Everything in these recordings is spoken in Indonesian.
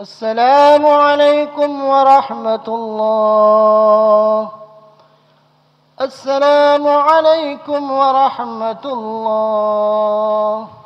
السلام عليكم ورحمة الله. السلام عليكم ورحمة الله.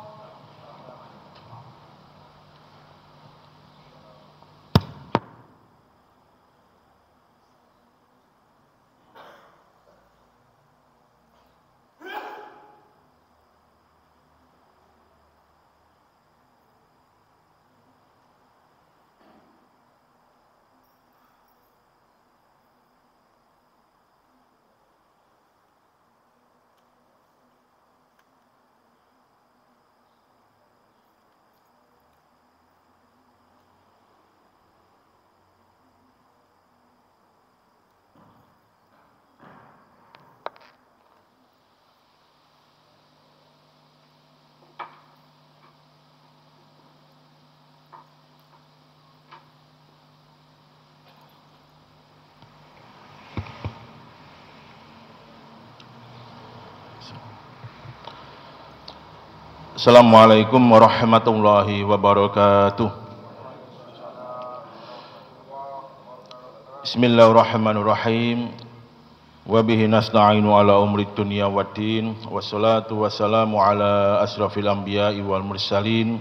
Assalamualaikum warahmatullahi wabarakatuh. Bismillahirrahmanirrahim. Wa bihi nasta'inu ala umri dunya waddin. Wassalatu wassalamu ala asrafil anbiya'i wal mursalin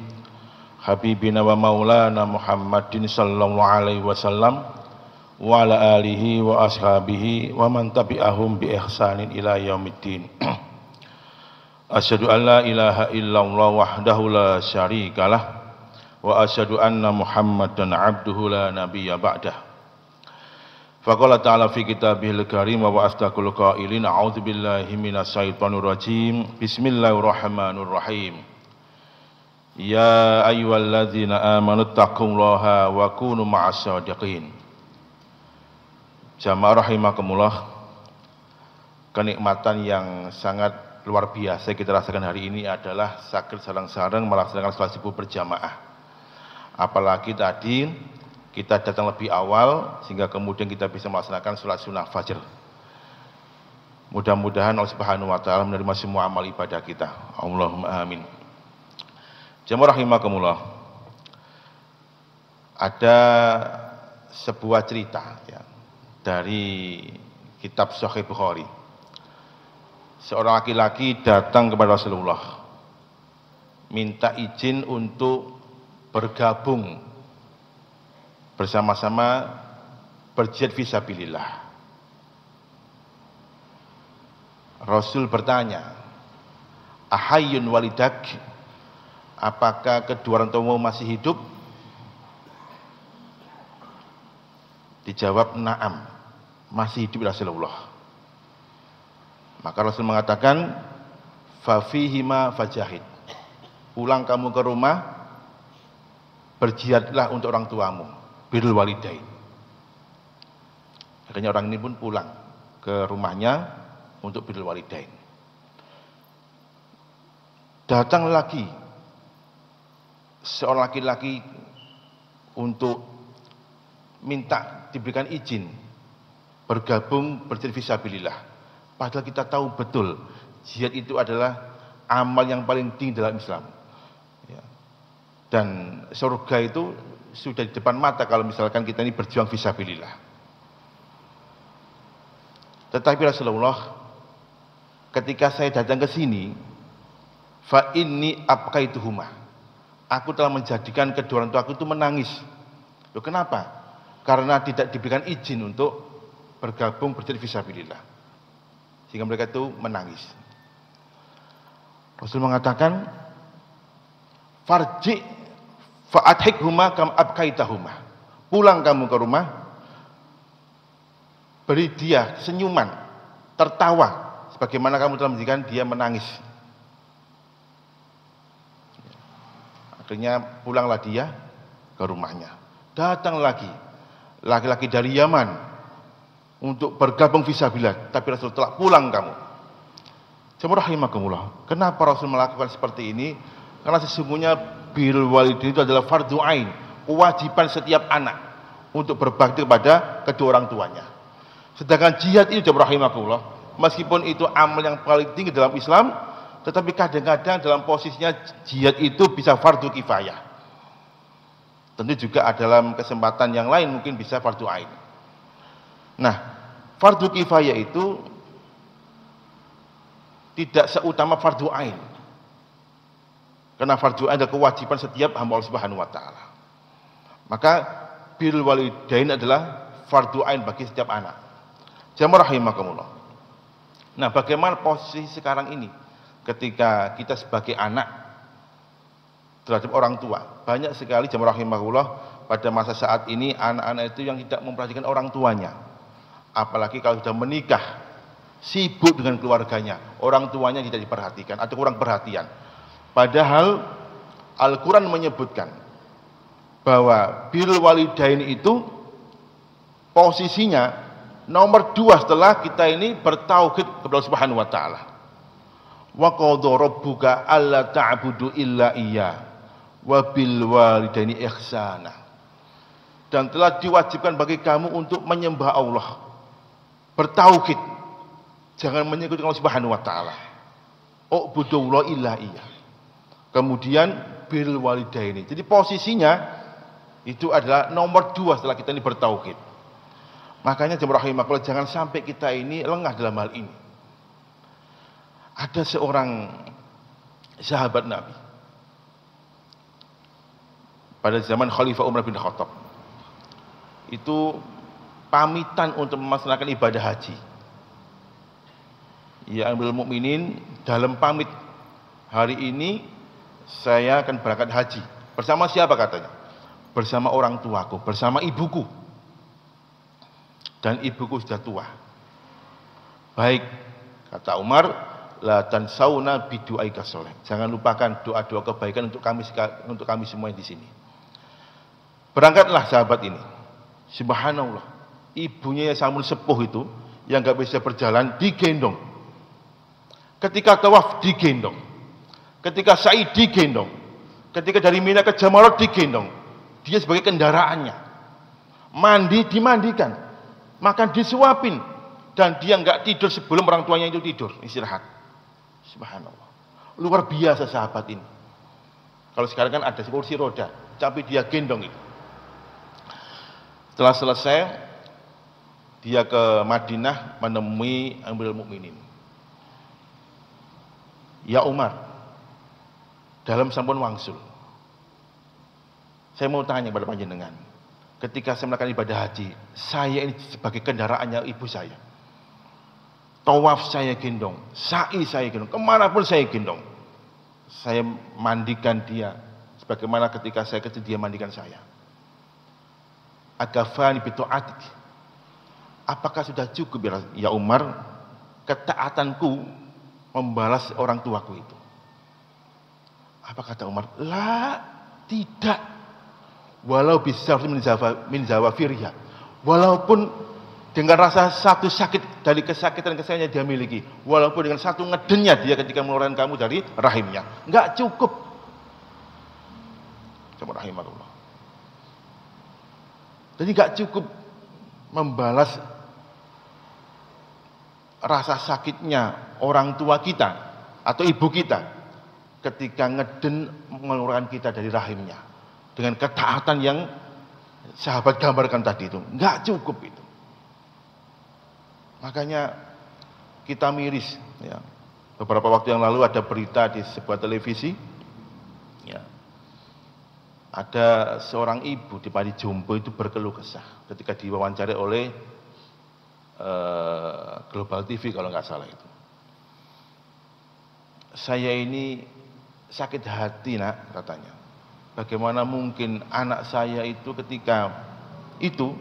habibina wa maulana Muhammadin sallallahu alaihi wasallam wa ala alihi wa ashabihi wa man tabi'ahum bi ihsanin ila yaumiddin. Asyhadu an la ilaha illallah wahdahu la syarikalah wa asyhadu anna Muhammadan abduhu la nabiyya ba'dah. Faqala ta'ala fi kitabihil karim wa astaqul qailin a'udzu billahi minasy syaithanir rajim. Bismillahirrahmanirrahim. Ya ayyuhalladzina amanu taqullaha wa kunu ma'as shadiqin. Jamaah rahimakumullah, kenikmatan yang sangat luar biasa kita rasakan hari ini adalah sakit sarang-sarang melaksanakan sholat subuh berjamaah. Apalagi tadi kita datang lebih awal sehingga kemudian kita bisa melaksanakan sholat sunnah fajr. Mudah-mudahan Allah Subhanahu wa taala menerima semua amal ibadah kita. Allahumma amin. Jamaah rahimakumullah. Ada sebuah cerita ya, dari kitab Sahih Bukhari. Seorang laki-laki datang kepada Rasulullah, minta izin untuk bergabung bersama-sama berjihad fisabilillah. Rasul bertanya, ahayyun walidak, apakah kedua orang tuamu masih hidup? Dijawab, na'am, masih hidup Rasulullah. Maka Rasul mengatakan, fafihima fajahid, pulang kamu ke rumah, berjihadlah untuk orang tuamu, birrul walidain. Akhirnya orang ini pun pulang ke rumahnya untuk birrul walidain. Datang lagi seorang laki-laki untuk minta diberikan izin bergabung berjihad fisabilillah. Padahal kita tahu betul jihad itu adalah amal yang paling tinggi dalam Islam ya. Dan surga itu sudah di depan mata kalau misalkan kita ini berjuang fisabilillah. Tetapi Rasulullah, ketika saya datang ke sini, fa inni abqaituhuma, aku telah menjadikan kedua orang tuaku itu menangis. Loh, kenapa? Karena tidak diberikan izin untuk bergabung berjihad fisabilillah, sehingga mereka itu menangis. Rasul mengatakan, farji fa'adhikhuma kam abkaitahuma, pulang kamu ke rumah, beri dia senyuman, tertawa sebagaimana kamu telah menjadikan dia menangis. Akhirnya pulanglah dia ke rumahnya. Datang lagi laki-laki dari Yaman untuk bergabung fisabilillah, tapi Rasul telah pulang kamu. Jamaah rahimakumullah, kenapa Rasul melakukan seperti ini? Karena sesungguhnya birrul walidain itu adalah fardhu ain, kewajiban setiap anak untuk berbakti kepada kedua orang tuanya. Sedangkan jihad itu, jamaah rahimakumullah, meskipun itu amal yang paling tinggi dalam Islam, tetapi kadang-kadang dalam posisinya jihad itu bisa fardhu kifayah. Tentu juga dalam kesempatan yang lain mungkin bisa fardu ain. Nah, fardu kifayah itu tidak seutama fardu ain. Karena fardu ain adalah kewajiban setiap hamba Allah Subhanahu wa taala. Maka bil walidain adalah fardu ain bagi setiap anak. Jamaah rahimakumullah. Nah, bagaimana posisi sekarang ini ketika kita sebagai anak terhadap orang tua? Banyak sekali jamaah rahimakumullah pada masa saat ini anak-anak itu yang tidak memperhatikan orang tuanya. Apalagi kalau sudah menikah, sibuk dengan keluarganya, orang tuanya tidak diperhatikan atau kurang perhatian. Padahal Al-Quran menyebutkan bahwa bil walidain itu posisinya nomor 2 setelah kita ini bertauhid kepada Allah Subhanahu wa taala. Wa qadha rabbuka alla ta'budu illa iyyah wa bil walidaini ihsana. Dan telah diwajibkan bagi kamu untuk menyembah Allah, bertauhid, jangan menyekutukan Allah Subhanahu wa taala. U'budullaha illa iyyah. Kemudian bil walidaini. Jadi posisinya itu adalah nomor 2 setelah kita ini bertauhid. Makanya jemaah rahimakumullah, jangan sampai kita ini lengah dalam hal ini. Ada seorang sahabat Nabi pada zaman Khalifah Umar bin Khattab, itu pamitan untuk melaksanakan ibadah haji. Ya Amirul Mukminin, dalam pamit hari ini saya akan berangkat haji. Bersama siapa katanya? Bersama orang tuaku, bersama ibuku. Dan ibuku sudah tua. Baik, kata Umar, la tansauna bidu'aika sholih. Jangan lupakan doa-doa kebaikan untuk kami semua di sini. Berangkatlah sahabat ini. Subhanallah, ibunya yang samun sepuh itu, yang gak bisa berjalan, digendong. Ketika tawaf digendong. Ketika sa'i digendong. Ketika dari Mina ke Jamarat digendong. Dia sebagai kendaraannya. Mandi dimandikan. Makan disuapin, dan dia nggak tidur sebelum orang tuanya itu tidur, istirahat. Subhanallah, luar biasa sahabat ini. Kalau sekarang kan ada kursi roda, tapi dia gendong itu. Setelah selesai, dia ke Madinah menemui Amirul Mukminin. Ya Umar, dalam sampun wangsul, saya mau tanya kepada panjenengan. Ketika saya melakukan ibadah haji, saya ini sebagai kendaraannya ibu saya. Tawaf saya gendong, sa'i saya gendong, kemanapun saya gendong. Saya mandikan dia, sebagaimana ketika saya kecil dia mandikan saya. Agafani bitu'atik. Apakah sudah cukup ya Umar, ketaatanku membalas orang tuaku itu? Apa kata Umar? La, tidak. Walau bisa min zawafirya, walaupun dengan rasa satu sakit dari kesakitan-kesakitan yang dia miliki, walaupun dengan satu ngedennya dia ketika mengeluarkan kamu dari rahimnya, enggak cukup. Coba rahimahullah. Jadi enggak cukup membalas rasa sakitnya orang tua kita atau ibu kita ketika ngeden mengeluarkan kita dari rahimnya. Dengan ketaatan yang sahabat gambarkan tadi itu, enggak cukup itu. Makanya kita miris. Ya. Beberapa waktu yang lalu ada berita di sebuah televisi, ya, ada seorang ibu di Padijompo itu berkeluh kesah ketika diwawancari oleh Global TV kalau nggak salah itu. Saya ini sakit hati nak, katanya. Bagaimana mungkin anak saya itu ketika itu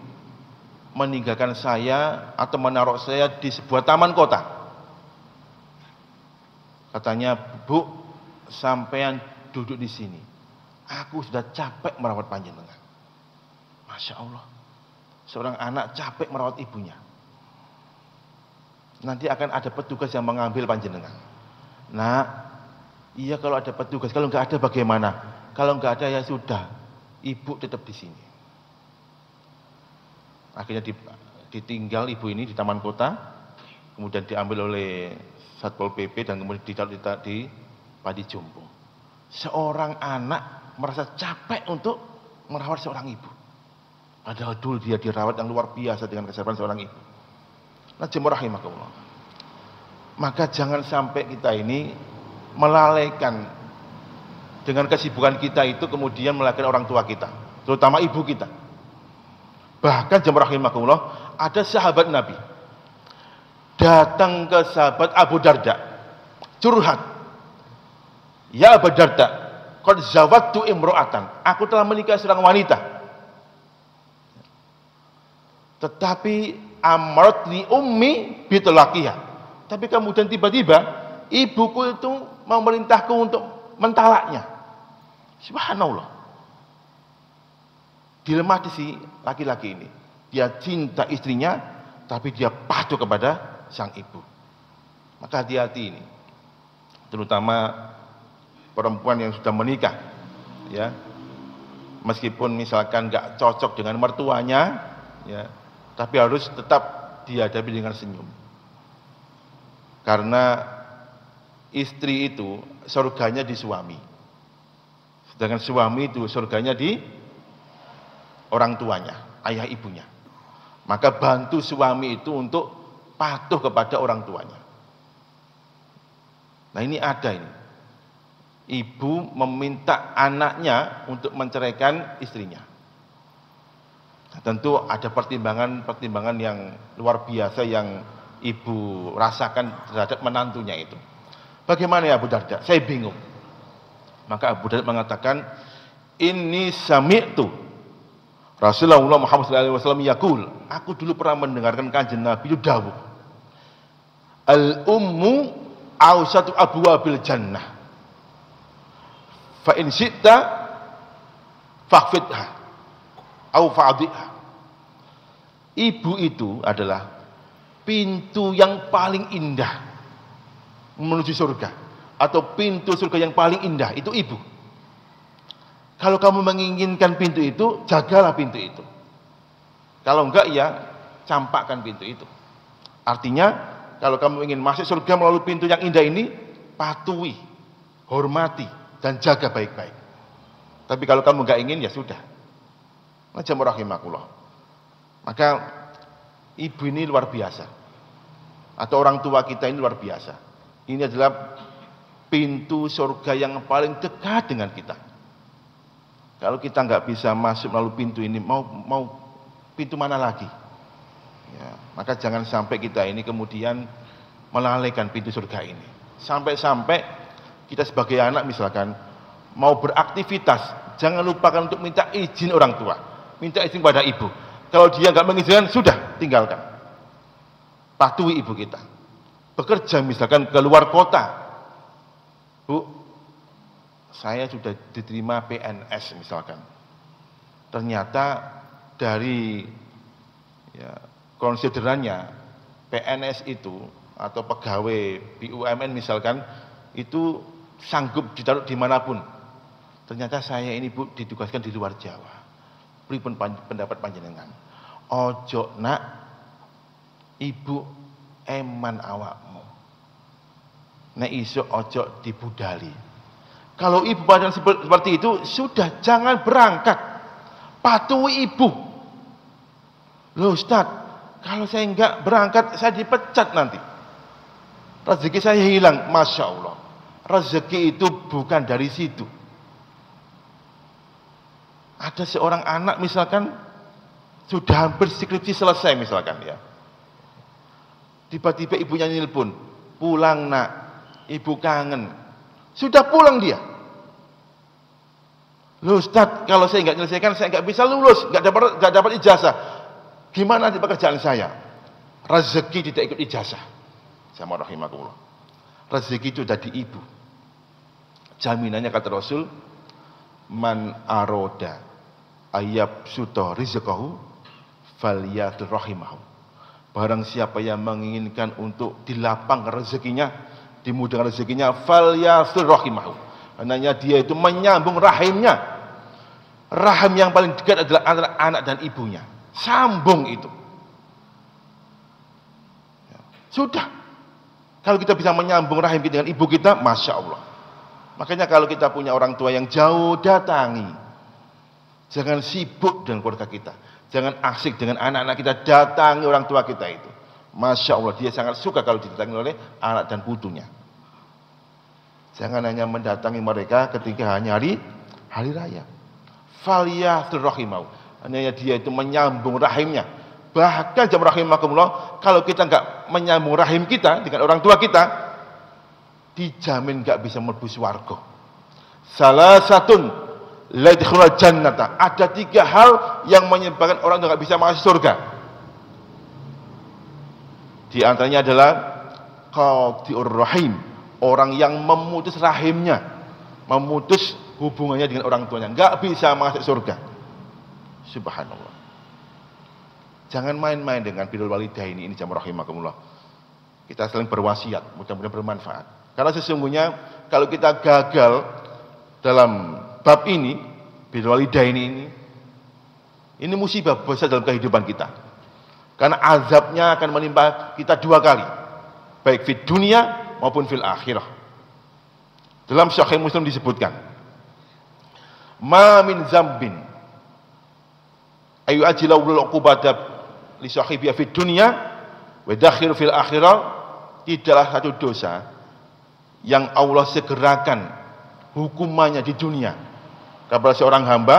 meninggalkan saya atau menaruh saya di sebuah taman kota. Katanya, Bu, sampean duduk di sini. Aku sudah capek merawat panjenengan. Masya Allah. Seorang anak capek merawat ibunya. Nanti akan ada petugas yang mengambil panjenengan. Nah, iya kalau ada petugas. Kalau nggak ada bagaimana? Kalau nggak ada ya sudah, ibu tetap di sini. Akhirnya ditinggal ibu ini di taman kota, kemudian diambil oleh Satpol PP dan kemudian ditaruh di Padijompo. Seorang anak merasa capek untuk merawat seorang ibu. Padahal dulu dia dirawat yang luar biasa dengan kesabaran seorang ibu. Nah, jemaah rahimakumullah. Maka jangan sampai kita ini melalaikan dengan kesibukan kita itu kemudian melalaikan orang tua kita, terutama ibu kita. Bahkan jemaah rahimakumullah, ada sahabat Nabi datang ke sahabat Abu Darda, curhat. Ya Abu Darda, qad zawattu imro'atan, aku telah menikah seorang wanita. Tetapi amratni ummi bitalaqiha. Tapi kemudian tiba-tiba ibuku itu memerintahku untuk mentalaknya. Subhanallah. Dilema si laki-laki ini. Dia cinta istrinya, tapi dia patuh kepada sang ibu. Maka hati-hati ini. Terutama perempuan yang sudah menikah, ya. Meskipun misalkan nggak cocok dengan mertuanya, ya, tapi harus tetap dihadapi dengan senyum. Karena istri itu surganya di suami. Sedangkan suami itu surganya di orang tuanya, ayah ibunya. Maka bantu suami itu untuk patuh kepada orang tuanya. Nah, ini ada ini. Ibu meminta anaknya untuk menceraikan istrinya. Nah, tentu ada pertimbangan yang luar biasa yang ibu rasakan terhadap menantunya itu. Bagaimana ya Abu Darda? Saya bingung. Maka Abu Darda mengatakan, ini sami'tu Rasulullah Muhammad SAW yaqul, aku dulu pernah mendengarkan kanjeng Nabi itu dawuh, al-ummu awsatu abwabil jannah, fa in syi'ta fakhfidha au fa'dhiha. Ibu itu adalah pintu yang paling indah menuju surga, atau pintu surga yang paling indah itu ibu. Kalau kamu menginginkan pintu itu, jagalah pintu itu. Kalau enggak, ya campakkan pintu itu. Artinya, kalau kamu ingin masuk surga melalui pintu yang indah ini, patuhi, hormati, dan jaga baik-baik. Tapi kalau kamu enggak ingin, ya sudah. Jamaah rahimakumullah. Maka ibu ini luar biasa, atau orang tua kita ini luar biasa. Ini adalah pintu surga yang paling dekat dengan kita. Kalau kita nggak bisa masuk melalui pintu ini, mau pintu mana lagi? Ya, maka jangan sampai kita ini kemudian melalaikan pintu surga ini. Sampai-sampai kita sebagai anak misalkan mau beraktivitas, jangan lupakan untuk minta izin orang tua, minta izin pada ibu. Kalau dia nggak mengizinkan, sudah tinggalkan. Patuhi ibu kita. Bekerja misalkan ke luar kota, Bu, saya sudah diterima PNS misalkan. Ternyata dari konsiderannya PNS itu atau pegawai BUMN misalkan itu sanggup ditaruh dimanapun. Ternyata saya ini Bu ditugaskan di luar Jawa. Pripun pendapat panjenengan? Ojo nak, ibu eman awakmu. Nek iso ojo dibudali. Kalau ibu badan seperti itu, sudah jangan berangkat. Patuhi ibu. Loh Ustaz, kalau saya enggak berangkat, saya dipecat nanti. Rezeki saya hilang. Masya Allah. Rezeki itu bukan dari situ. Ada seorang anak misalkan, sudah hampir skripsi selesai misalkan ya. Tiba-tiba ibunya nelpon, pulang nak, ibu kangen. Sudah pulang dia. Loh Ustaz, kalau saya nggak menyelesaikan, saya nggak bisa lulus, nggak dapat ijazah. Gimana nanti pekerjaan saya? Rezeki tidak ikut ijazah. Sama rahimakumullah. Rezeki itu dari ibu. Jaminannya kata Rasul, man aroda ayab suto rizqahu falyatul rahimahu. Barang siapa yang menginginkan untuk dilapang rezekinya, dimudahkan rezekinya, falyasil rahimahu. Karena dia itu menyambung rahimnya. Rahim yang paling dekat adalah antara anak dan ibunya. Sambung itu. Sudah. Kalau kita bisa menyambung rahim kita dengan ibu kita, Masya Allah. Makanya kalau kita punya orang tua yang jauh, datangi. Jangan sibuk dengan keluarga kita. Jangan asik dengan anak-anak kita, datangi orang tua kita itu. Masya Allah, dia sangat suka kalau didatangi oleh anak dan putunya. Jangan hanya mendatangi mereka ketika hanya hari raya. Falyathur rahimau. Hanya dia itu menyambung rahimnya. Bahkan jam rahimakumullah, kalau kita enggak menyambung rahim kita dengan orang tua kita, dijamin enggak bisa mlebu swarga. Salah satun la yadkhulul jannata. Ada 3 hal yang menyebabkan orang enggak bisa masuk surga. Di antaranya adalah qati'ur rahim, orang yang memutus rahimnya, memutus hubungannya dengan orang tuanya, enggak bisa masuk surga. Subhanallah. Jangan main-main dengan birrul walidain ini jamaah rahimakumullah. Kita saling berwasiat, mudah-mudahan bermanfaat. Karena sesungguhnya kalau kita gagal dalam bab ini, birrul walidain ini musibah besar dalam kehidupan kita. Karena azabnya akan menimpa kita 2 kali, baik di dunia maupun fil akhirah. Dalam Sahih Muslim disebutkan, ma min zambin ayu ajilul uqubata li sahibi fid dunya wa dakhil fil akhirah. Tidaklah satu dosa yang Allah segerakan hukumannya di dunia kepada seorang hamba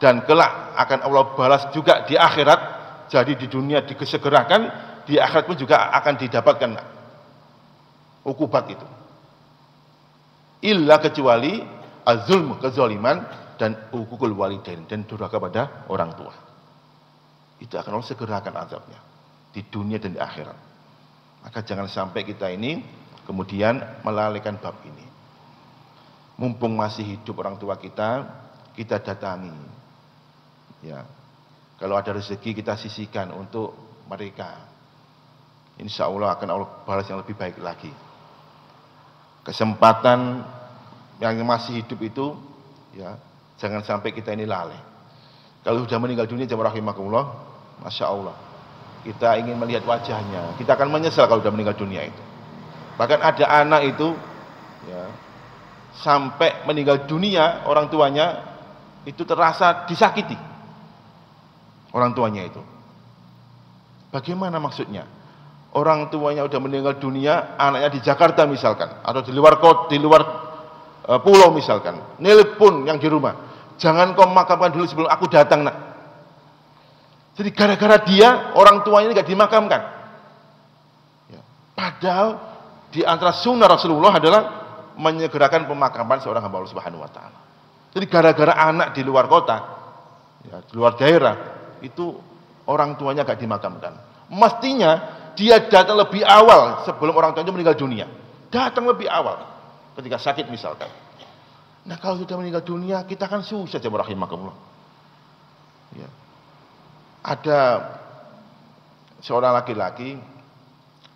dan kelak akan Allah balas juga di akhirat. Jadi di dunia disegerakan, di akhirat pun juga akan didapatkan hukubat itu. Illa kecuali az-zulm, kezaliman, dan uququl walidain, dan durhaka pada orang tua. Itu akan Allah segerakan azabnya di dunia dan di akhirat. Maka jangan sampai kita ini kemudian melalaikan bab ini. Mumpung masih hidup orang tua kita, kita datangi. Ya. Kalau ada rezeki kita sisihkan untuk mereka. Insya Allah akan Allah balas yang lebih baik lagi. Kesempatan yang masih hidup itu, ya, jangan sampai kita ini lalai. Kalau sudah meninggal dunia, jamaah rahimakumullah, masya Allah, kita ingin melihat wajahnya. Kita akan menyesal kalau sudah meninggal dunia itu. Bahkan ada anak itu, ya, sampai meninggal dunia orang tuanya itu terasa disakiti. Orang tuanya itu. Bagaimana maksudnya? Orang tuanya udah meninggal dunia, anaknya di Jakarta misalkan, atau di luar kota, di luar pulau misalkan. Nelpon yang di rumah, jangan kau makamkan dulu sebelum aku datang, nak. Jadi gara-gara dia, orang tuanya nggak dimakamkan. Ya. Padahal di antara sunnah Rasulullah adalah menyegerakan pemakaman seorang hamba Allah Subhanahu Wa Taala. Jadi gara-gara anak di luar kota, ya, di luar daerah, itu orang tuanya gak dimakamkan. Mestinya dia datang lebih awal sebelum orang tuanya meninggal dunia. Datang lebih awal ketika sakit misalkan. Nah kalau sudah meninggal dunia, kita kan susah jamaah rahimakumullah. Ya. Ada seorang laki-laki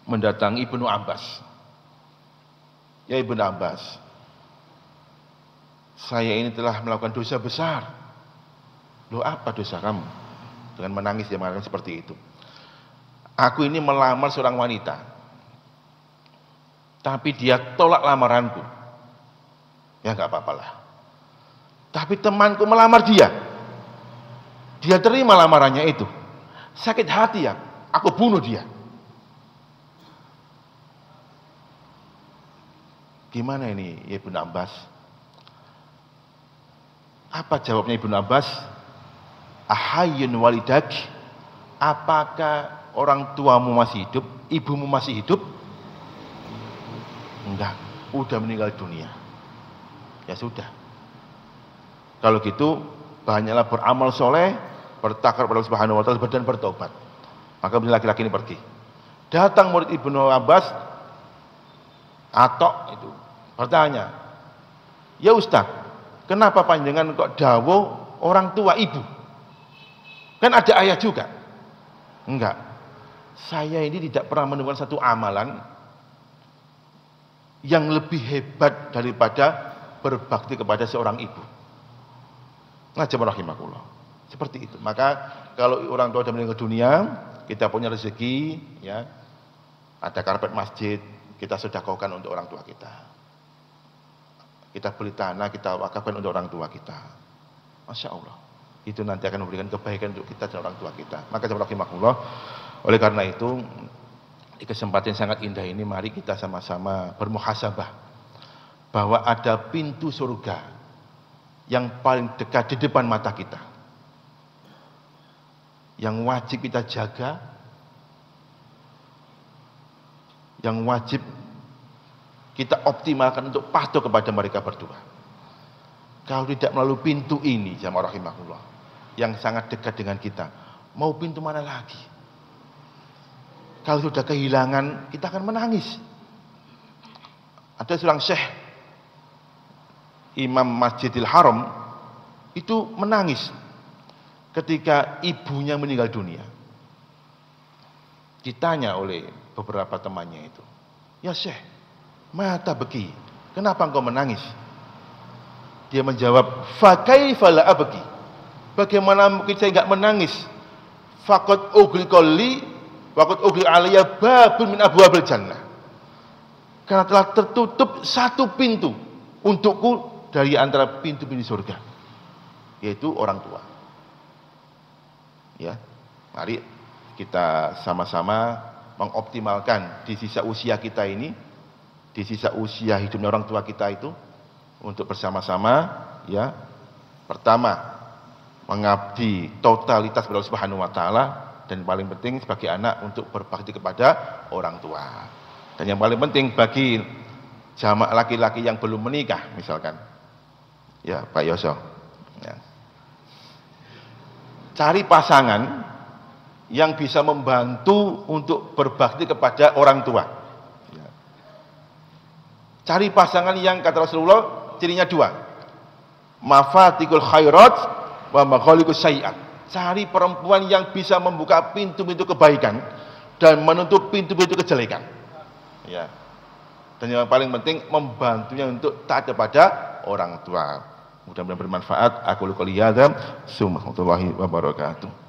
mendatangi Ibnu Abbas. Ya Ibnu Abbas, saya ini telah melakukan dosa besar. Loh apa dosa kamu? Dengan menangis dia mengatakan seperti itu. Aku ini melamar seorang wanita, tapi dia tolak lamaranku. Ya nggak apa-apalah. Tapi temanku melamar dia, dia terima lamarannya itu. Sakit hati ya, aku bunuh dia. Gimana ini Ibnu Abbas? Apa jawabnya Ibnu Abbas? Ahayyun walidak, apakah orang tuamu masih hidup, ibumu masih hidup? Enggak, udah meninggal dunia. Ya sudah. Kalau gitu, banyaklah beramal soleh, bertakar pada Allah Subhanahu Wa Taala dan bertobat. Maka laki-laki ini pergi. Datang murid Ibnu Abbas, Atok itu bertanya, ya Ustaz, kenapa panjenengan kok dawuh orang tua ibu? Kan ada ayah juga. Enggak. Saya ini tidak pernah menemukan satu amalan yang lebih hebat daripada berbakti kepada seorang ibu. Nah, jamaah rahimakumullah. Seperti itu. Maka kalau orang tua sudah meninggal dunia, kita punya rezeki, ya, ada karpet masjid, kita sedekahkan untuk orang tua kita. Kita beli tanah, kita wakafkan untuk orang tua kita. Masya Allah. itu nanti akan memberikan kebaikan untuk kita dan orang tua kita. Maka rahimakumullah, oleh karena itu di kesempatan yang sangat indah ini mari kita sama-sama bermuhasabah bahwa ada pintu surga yang paling dekat di depan mata kita, yang wajib kita jaga, yang wajib kita optimalkan untuk patuh kepada mereka berdua. Kalau tidak melalui pintu ini, jamaah rahimahullah, yang sangat dekat dengan kita, mau pintu mana lagi? Kalau sudah kehilangan, kita akan menangis. Ada seorang syekh, Imam Masjidil Haram, itu menangis ketika ibunya meninggal dunia. Ditanya oleh beberapa temannya itu, "Ya syekh, mata beki, kenapa engkau menangis?" Dia menjawab, "Fa kaifa la abki?" Bagaimana mungkin saya enggak menangis? Faqad ughliqa li wa qad ughliqa alayya babun min abwabil jannah. Karena telah tertutup satu pintu untukku dari antara pintu-pintu surga, yaitu orang tua. Ya, mari kita sama-sama mengoptimalkan di sisa usia kita ini, di sisa usia hidupnya orang tua kita itu, untuk bersama-sama, ya, pertama mengabdi totalitas kepada Allah Subhanahu wa taala, dan paling penting sebagai anak untuk berbakti kepada orang tua. Dan yang paling penting bagi jamaah laki-laki yang belum menikah misalkan, ya Pak Yoso, ya, cari pasangan yang bisa membantu untuk berbakti kepada orang tua, ya. Cari pasangan yang kata Rasulullah cirinya dua, mafatihul khairat wa maghaliqus sayyi'at. Cari perempuan yang bisa membuka pintu-pintu kebaikan dan menutup pintu-pintu kejelekan, ya. Dan yang paling penting membantunya untuk taat kepada orang tua. Mudah-mudahan bermanfaat. Aku qouli hadza, warahmatullahi wabarakatuh.